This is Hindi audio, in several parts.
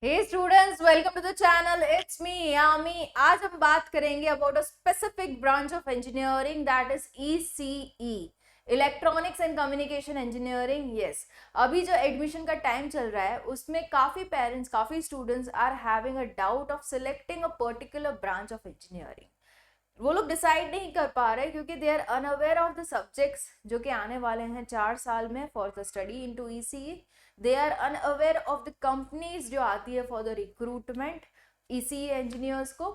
Hey students, welcome to the channel. It's me Yami. आज हम बात करेंगे about a specific branch of engineering that is ECE, electronics and communication engineering. Yes, अभी जो एडमिशन का टाइम चल रहा है उसमें काफ़ी पेरेंट्स, काफ़ी students are having a doubt of selecting a particular branch of engineering. वो लोग डिसाइड नहीं कर पा रहे क्योंकि they are unaware of the subjects जो कि आने वाले हैं 4 साल में for the study into ECE. They are unaware of the companies जो आती है for the recruitment ECE engineers को.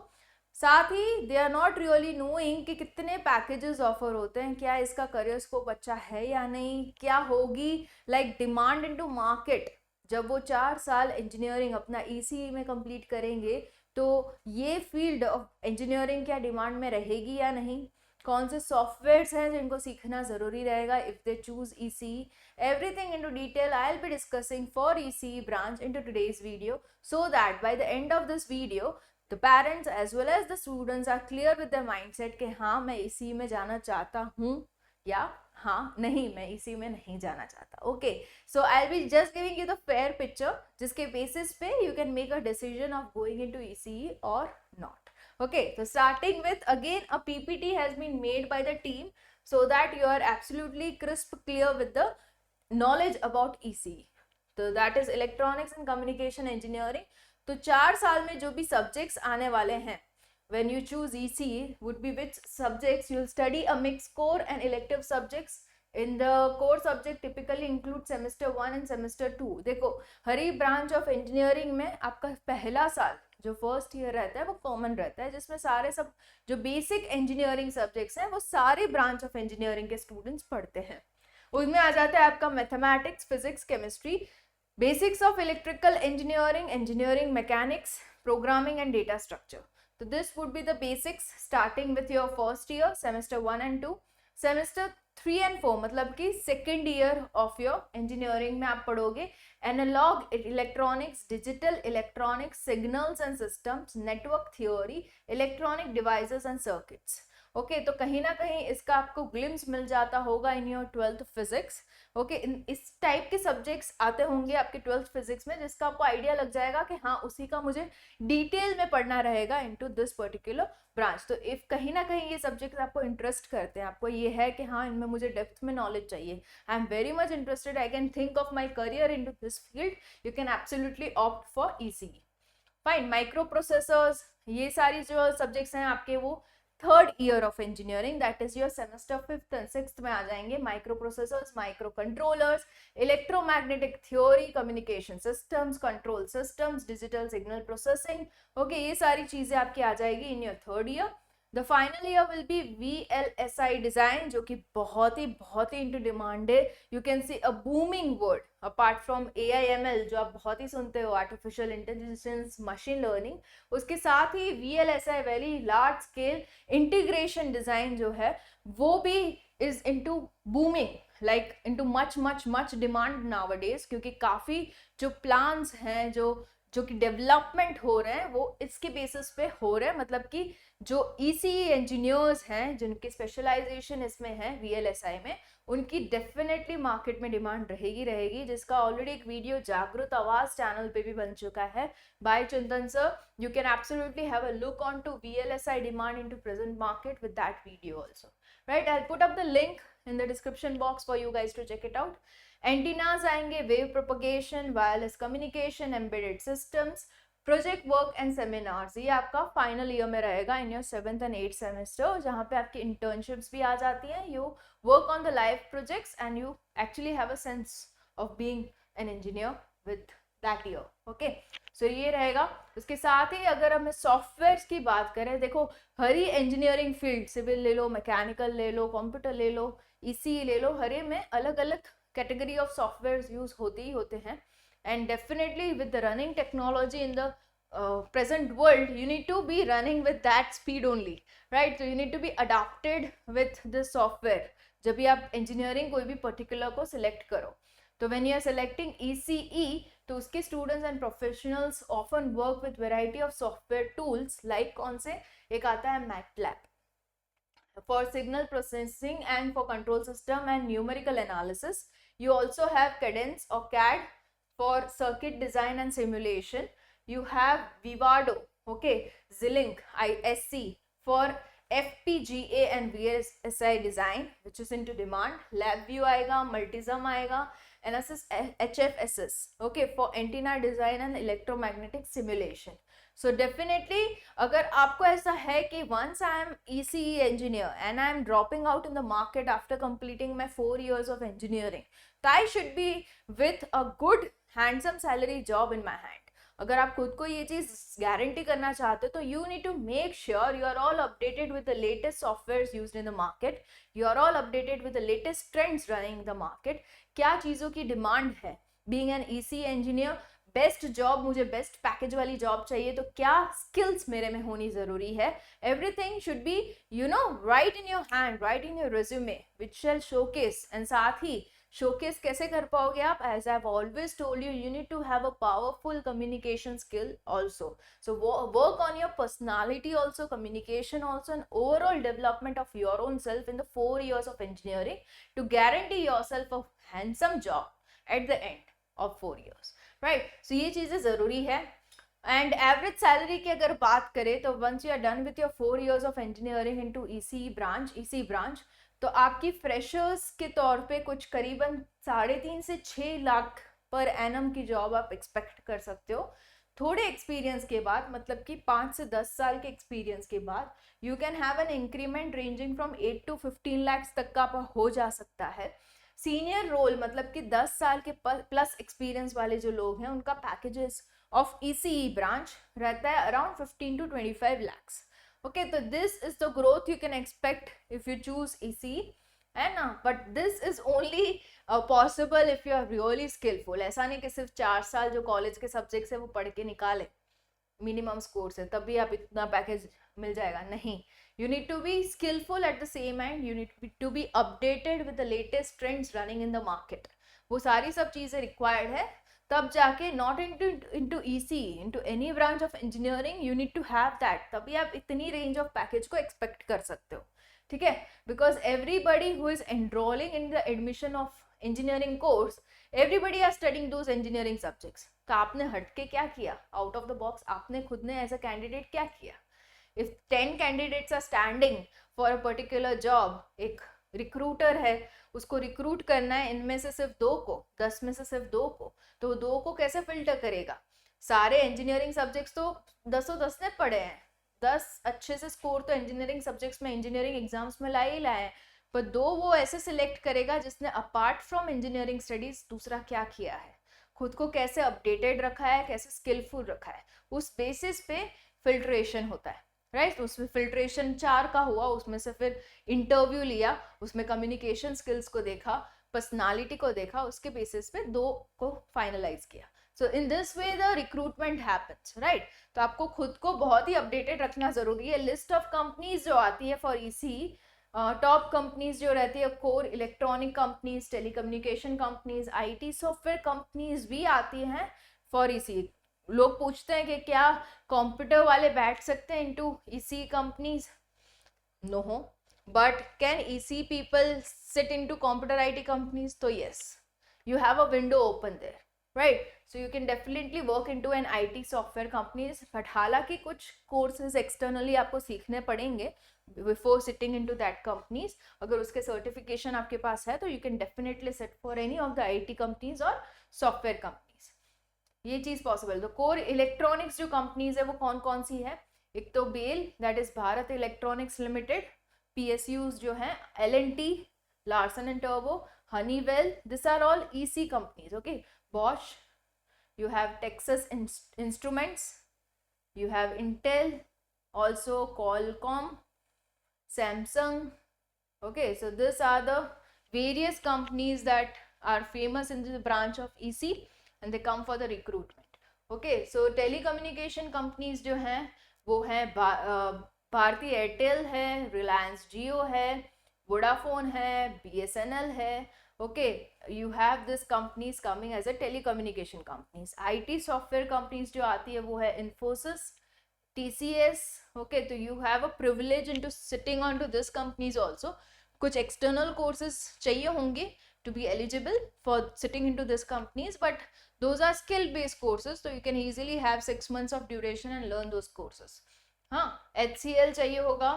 साथ ही they are not really knowing कि कितने पैकेजेस ऑफर होते हैं, क्या इसका करियर स्कोप अच्छा है या नहीं, क्या होगी लाइक डिमांड इनटू मार्केट. जब वो 4 साल इंजीनियरिंग अपना ईसीई में कंप्लीट करेंगे तो ये फील्ड ऑफ इंजीनियरिंग क्या डिमांड में रहेगी या नहीं, कौन से सॉफ्टवेयर्स हैं जिनको सीखना ज़रूरी रहेगा if they choose ECE. Everything into detail I will be discussing for ECE branch into today's video, so that by the end of this video the parents as well as the students are clear with their mindset कि हाँ मैं इसी में जाना चाहता हूँ या हाँ नहीं मैं इसी में नहीं जाना चाहता. Okay, so I will be just giving you the fair picture जिसके बेसिस पे you can make a decision of going into ECE और not. Okay, so starting with again a PPT has been made by the team so that you are absolutely crisp clear with the knowledge about ECE. तो that is electronics and communication engineering. तो 4 साल में जो भी subjects आने वाले हैं, when you choose ECE would be which subjects you'll study. A mixed core and elective subjects. In the core subject typically include semester 1 and semester 2. देखो हर ही ब्रांच ऑफ इंजीनियरिंग में आपका पहला साल जो फर्स्ट ईयर रहता है वो कॉमन रहता है, जिसमें सारे सब जो बेसिक इंजीनियरिंग सब्जेक्ट्स हैं वो सारे ब्रांच ऑफ इंजीनियरिंग के स्टूडेंट्स पढ़ते हैं. उसमें आ जाता है आपका mathematics, physics, chemistry, basics of electrical engineering, engineering mechanics, programming and data structure. तो this would be the basics starting with your first year semester 1 and 2. Semester 3 and 4 मतलब कि second year of your engineering में आप पढ़ोगे analog electronics, digital electronics, signals and systems, network theory, electronic devices and circuits. Okay, तो कहीं ना कहीं इसका आपको ग्लिम्स मिल जाता होगा in your 12th physics. Okay, इस टाइप के सब्जेक्ट्स आते होंगे आपके 12th फिजिक्स में जिसका आपको आइडिया लग जाएगा कि हाँ उसी का मुझे डिटेल में पढ़ना रहेगा इनटू दिस पर्टिकुलर ब्रांच. तो इफ कहीं ना कहीं ये सब्जेक्ट आपको इंटरेस्ट करते हैं, आपको ये है कि हाँ इनमें मुझे डेप्थ में नॉलेज चाहिए, I am very much interested, I can think of my career into this field, you can absolutely opt for ECE. Fine. Micro processors, ये सारी जो सब्जेक्ट्स हैं आपके वो third year of engineering that is your semester 5th and 6th में आ जाएंगे. Micro processors, micro controllers, electromagnetic theory, communication systems, control systems, digital signal processing. Okay, ये सारी चीजें आपकी आ जाएगी in your third year. The final year will be VLSI design, जो कि बहुत ही इंटू डिमांड है. You can see a booming word apart from AIML जो आप बहुत ही सुनते हो, आर्टिफिशियल इंटेलिजेंस, मशीन लर्निंग. उसके साथ ही VLSI very large scale integration design जो है वो भी is into booming, like into much demand nowadays, क्योंकि काफी जो प्लान्स हैं जो कि डेवलपमेंट हो रहे हैं वो इसके बेसिस पे हो रहे हैं. मतलब कि जो ECE इंजीनियर्स हैं जिनकी स्पेशलाइजेशन इसमें है VLSI में, उनकी डेफिनेटली मार्केट में डिमांड रहेगी, जिसका ऑलरेडी एक वीडियो जागृत आवाज चैनल पे भी बन चुका है by Chintan sir. You can absolutely have a look on to VLSI demand into present market with that video also. Right, I put up the link in the description box for you guys to check it out. Antennas आएंगे, wave propagation, wireless communication, embedded systems, project work and seminars. ये आपका फाइनल ईयर में रहेगा in your 7th and 8th semester, जहाँ पे आपकी इंटर्नशिप्स भी आ जाती हैं. You work on the live projects and you actually have a sense of being an engineer with that year. Okay, so ये रहेगा. उसके साथ ही अगर हमें सॉफ्टवेयर्स की बात करें, देखो हर ही इंजीनियरिंग फील्ड, सिविल ले लो, मैकेनिकल ले लो, कंप्यूटर ले लो, ECE ले लो, हर में अलग अलग कैटेगरी ऑफ सॉफ्टवेयर यूज होते ही होते हैं. And definitely with the running technology in the present world you need to be running with that speed only, right? So you need to be adapted with this software जब भी आप इंजीनियरिंग कोई भी पर्टिकुलर को सिलेक्ट करो. तो when you are selecting ECE तो उसके students and professionals often work with variety of software tools, like कौन से, एक आता है MATLAB for signal processing and for control system and numerical analysis. You also have Cadence or CAD for circuit design and simulation. you have Vivado, okay, Zilink, ISC for FPGA and VLSI design which is into demand. LabVIEW आएगा, Multism आएगा, NSS HFSS, okay, for antenna design and electromagnetic simulation. So definitely अगर आपको ऐसा है कि once I am ECE engineer and I am dropping out in the market after completing my 4 years of engineering, so I should be with a good handsome salary job in my hand. अगर आप खुद को ये चीज गारंटी करना चाहते हो तो you need to make sure you are all updated with the latest software used in the market, you are all updated with the latest trends running in the market, क्या चीज़ों की डिमांड है. Being an EC engineer, best job, मुझे बेस्ट पैकेज वाली जॉब चाहिए तो क्या स्किल्स मेरे में होनी ज़रूरी है. Everything should be you know right in your hand, right in your resume which shall showcase. And साथ ही शोकेस कैसे कर पाओगे आप, as I have always told you, you need to have a powerful communication skill also. So work on your personality also, communication also, and overall development of your own self in the 4 years of engineering to guarantee yourself a handsome job at the end of 4 years, right? So ये चीज़ें ज़रूरी है. एंड एवरेज सैलरी की अगर बात करें तो once you are done with your 4 years of engineering into ECE branch, तो आपकी फ्रेशर्स के तौर पे कुछ करीबन 3.5 से 6 लाख पर एनम की जॉब आप एक्सपेक्ट कर सकते हो. थोड़े एक्सपीरियंस के बाद, मतलब कि 5 से 10 साल के एक्सपीरियंस के बाद, you can have an increment ranging from 8 to 15 lakhs तक का हो जा सकता है. सीनियर रोल मतलब कि 10 साल के प्लस एक्सपीरियंस वाले जो लोग हैं उनका पैकेजेस ऑफ ECE ब्रांच रहता है around 15 to 25 lakhs. Okay, so this is the growth you can expect if you choose ECE, है ना. but this is only possible if you are really skillful. ऐसा नहीं कि सिर्फ 4 साल जो कॉलेज के सब्जेक्ट्स है वो पढ़ के निकाले मिनिमम स्कोर से तभी आप इतना पैकेज मिल जाएगा, नहीं. you need to be skillful at the same end, you need to be updated with the latest trends running in the market. वो सारी सब चीज़ें रिक्वायर्ड है, तब जाके not into ECE, into any branch of engineering you need to have that, तभी आप इतनी रेंज ऑफ पैकेज को एक्सपेक्ट कर सकते हो. ठीक है, because everybody who is enrolling in the admission of engineering course, everybody are studying those engineering subjects. तो आपने हटके क्या किया आउट ऑफ द बॉक्स, आपने खुद ने एज अ कैंडिडेट क्या किया. If 10 candidates are standing for a particular job, एक रिक्रूटर है उसको रिक्रूट करना है, इनमें से सिर्फ 2 को, 10 में से सिर्फ 2 को, तो 2 को कैसे फिल्टर करेगा. सारे इंजीनियरिंग सब्जेक्ट्स तो 10 ने पढ़े हैं, 10 अच्छे से स्कोर तो इंजीनियरिंग सब्जेक्ट्स में इंजीनियरिंग एग्जाम्स में लाए ही लाए हैं, पर 2 वो ऐसे सिलेक्ट करेगा जिसने अपार्ट फ्रॉम इंजीनियरिंग स्टडीज दूसरा क्या किया है, खुद को कैसे अपडेटेड रखा है, कैसे स्किलफुल रखा है, उस बेसिस पे फिल्ट्रेशन होता है, राइट. उसमें फिल्ट्रेशन 4 का हुआ, उसमें से फिर इंटरव्यू लिया, उसमें कम्युनिकेशन स्किल्स को देखा, पर्सनालिटी को देखा, उसके बेसिस पे 2 को फाइनलाइज किया. So in this way the recruitment happens, right. तो आपको खुद को बहुत ही अपडेटेड रखना जरूरी है. लिस्ट ऑफ कंपनीज जो आती है फॉर ECE, टॉप कंपनीज जो रहती है core electronic companies, telecommunication companies, IT software companies भी आती हैं फॉर ECE. लोग पूछते हैं कि क्या कंप्यूटर वाले बैठ सकते हैं into ECE companies, no. But can ECE people sit into computer IT companies, तो yes, you have a window open there, right. So you can definitely work into an IT software companies. But हालांकि कुछ कोर्सेज एक्सटर्नली आपको सीखने पड़ेंगे before sitting into that companies. अगर उसके सर्टिफिकेशन आपके पास है तो you can definitely sit for any of the IT companies और सॉफ्टवेयर कंपनीज. ये चीज पॉसिबल. तो कोर इलेक्ट्रॉनिक्स जो कंपनीज है वो कौन कौन सी है, एक तो BEL, that is Bharat Electronics Limited. PSUs जो हैं L&T, लार्सन एंड टर्बो, Honeywell, this are all ECE companies. Okay, Bosch, you have Texas Instruments, you have Intel, also Qualcomm, Samsung. Okay, so these are the various companies that are famous in the branch of ECE and they come for the recruitment. Okay, so telecommunication companies जो हैं वो हैं भारती एयरटेल है, रिलायंस जियो है, वोडाफोन है, BSNL है. Okay, you have this companies coming as a telecommunication companies. IT software companies जो आती है वो है Infosys, TCS. Okay, तो you have a privilege into sitting onto this companies also. कुछ external courses चाहिए होंगे to be eligible for sitting into this companies, but those are skill based courses, so you can easily have 6 months of duration and learn those courses. हाँ, HCL चाहिए होगा,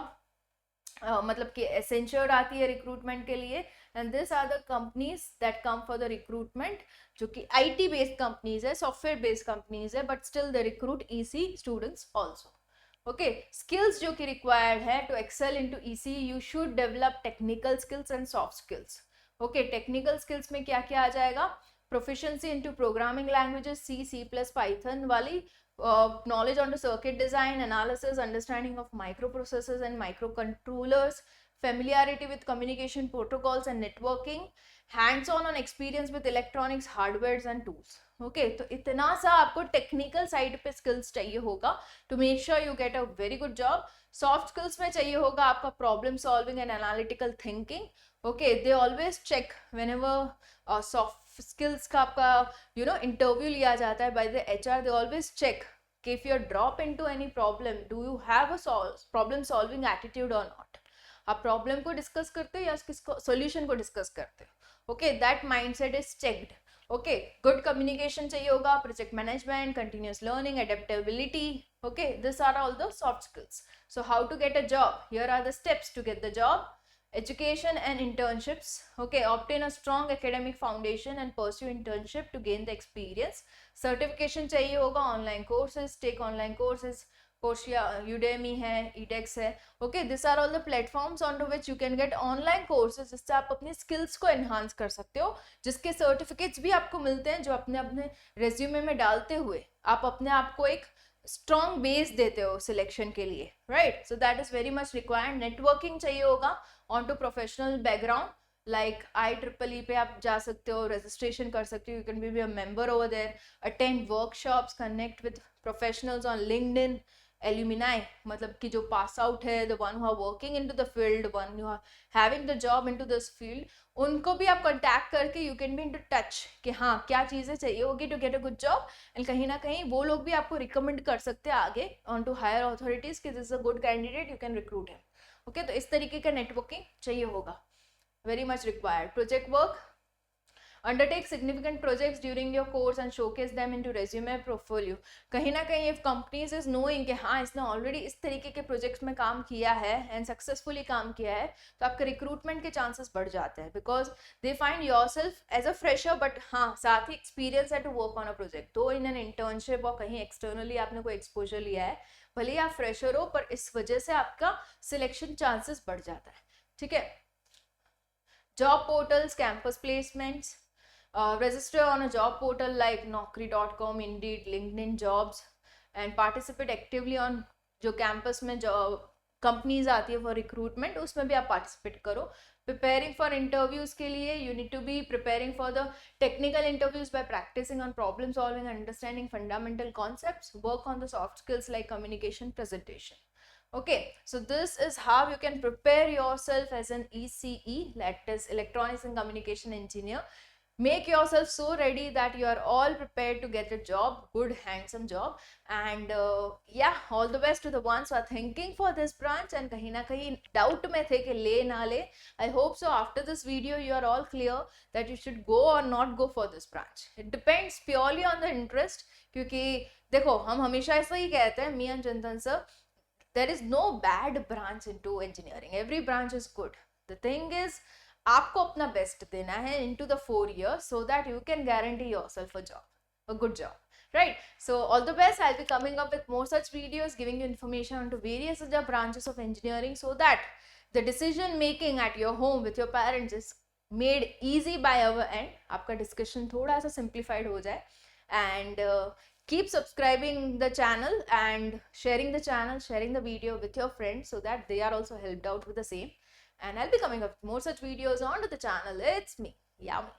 मतलब कि एसेंशियल आती है रिक्रूटमेंट के लिए, and this are the companies that come for the recruitment, जो कि IT बेस्ड कंपनीज है, सॉफ्टवेयर बेस्ड कंपनीज है, but still they recruit EC students also. Okay, skills जो कि रिक्वायर्ड है to excel into EC, you should develop technical skills and soft skills. Okay, technical skills में क्या क्या आ जाएगा? Proficiency into programming languages, C++, Python वाली, knowledge on the circuit design, analysis, understanding of microprocessors and microcontrollers, familiarity with communication protocols and networking, hands-on on experience with electronics, hardwares and tools. Okay, तो इतना सा आपको टेक्निकल साइड पे स्किल्स चाहिए होगा to make sure you get a very good job. Soft skills में चाहिए होगा आपका problem solving and analytical thinking. Okay, they always check whenever soft skills का आपका इंटरव्यू लिया जाता है by the HR, they always check कि if you drop into any problem, do you have a problem solving attitude or not. आप प्रॉब्लम को डिस्कस करते हो या किसको सोल्यूशन को डिस्कस करते हो. Okay, that mindset is checked. Okay, good communication चाहिए होगा, project management, continuous learning, adaptability. Okay, this are all the soft skills. So how to get a job? Here are the steps to get the job. Education and internships. Okay, obtain a strong academic foundation and pursue internship to gain the experience. Certification चाहिए होगा, online courses, take online courses, Coursera, Udemy है, edX है. Okay, these are all the platforms on which you can get online courses, जिससे आप अपनी skills को enhance कर सकते हो, जिसके certificates भी आपको मिलते हैं, जो अपने अपने resume में डालते हुए आप अपने आप को एक स्ट्रॉन्ग बेस देते हो सिलेक्शन के लिए, right. So that is very much required. Networking चाहिए होगा on to professional background, like IEEE पे आप जा सकते हो, रजिस्ट्रेशन कर सकते हो, you can be a member over there, attend workshops, connect with professionals on LinkedIn, alumni, मतलब कि जो पास आउट है, the one who are working into the field, one who are having the job into this field, उनको भी आप कॉन्टैक्ट करके you can be in to touch कि हाँ क्या चीज़ें चाहिए होगी to get a good job, and कहीं ना कहीं वो लोग भी आपको रिकमेंड कर सकते हैं आगे ऑन टू हायर अथॉरिटीज कि this is a good candidate, you can recruit him. Okay, तो इस तरीके का नेटवर्किंग चाहिए होगा, very much required. Project work, undertake significant projects during your course and showcase them into resume portfolio. कहीं ना कहीं if companies is knowing कि हाँ इसने already इस तरीके के projects में काम किया है and successfully काम किया है, तो आपके recruitment के chances बढ़ जाते हैं, because they find yourself as a fresher, but हाँ साथ ही experience है to work on a project. तो in an internship और कहीं externally आपने कोई exposure लिया है, भले ही आप fresher हो, पर इस वजह से आपका selection chances बढ़ जाता है. ठीक है. Job portals, campus placements, register on a job portal like naukri.com, Indeed, LinkedIn Jobs, and participate actively on जो campus में जो companies आती है for recruitment, उसमें भी आप participate करो. Preparing for interviews के लिए you need to be preparing for the technical interviews by practicing on problem solving and understanding fundamental concepts. Work on the soft skills like communication, presentation. Okay, so this is how you can prepare yourself as an ECE, that is Electronics and Communication Engineer. Make yourself so ready that you are all prepared to get a job, good handsome job, and yeah, all the best to the ones who are thinking for this branch and kahin na kahin doubt mein the ki le na le. I hope so after this video you are all clear that you should go or not go for this branch. It depends purely on the interest, क्योंकि देखो हम हमेशा ऐसा ही कहते हैं, मी एंड चिंतन sir, there is no bad branch into engineering, every branch is good. The thing is आपको अपना बेस्ट देना है into the 4 years so that you can guarantee yourself a job, a good job, right? So all the best. I'll be coming up with more such videos giving you information onto various other branches of engineering so that the decision making at your home with your parents is made easy by our end. आपका discussion थोड़ा सा simplified हो जाए, and keep subscribing the channel and sharing the video with your friends so that they are also helped out with the same. And I'll be coming up with more such videos onto the channel. It's me, Yami.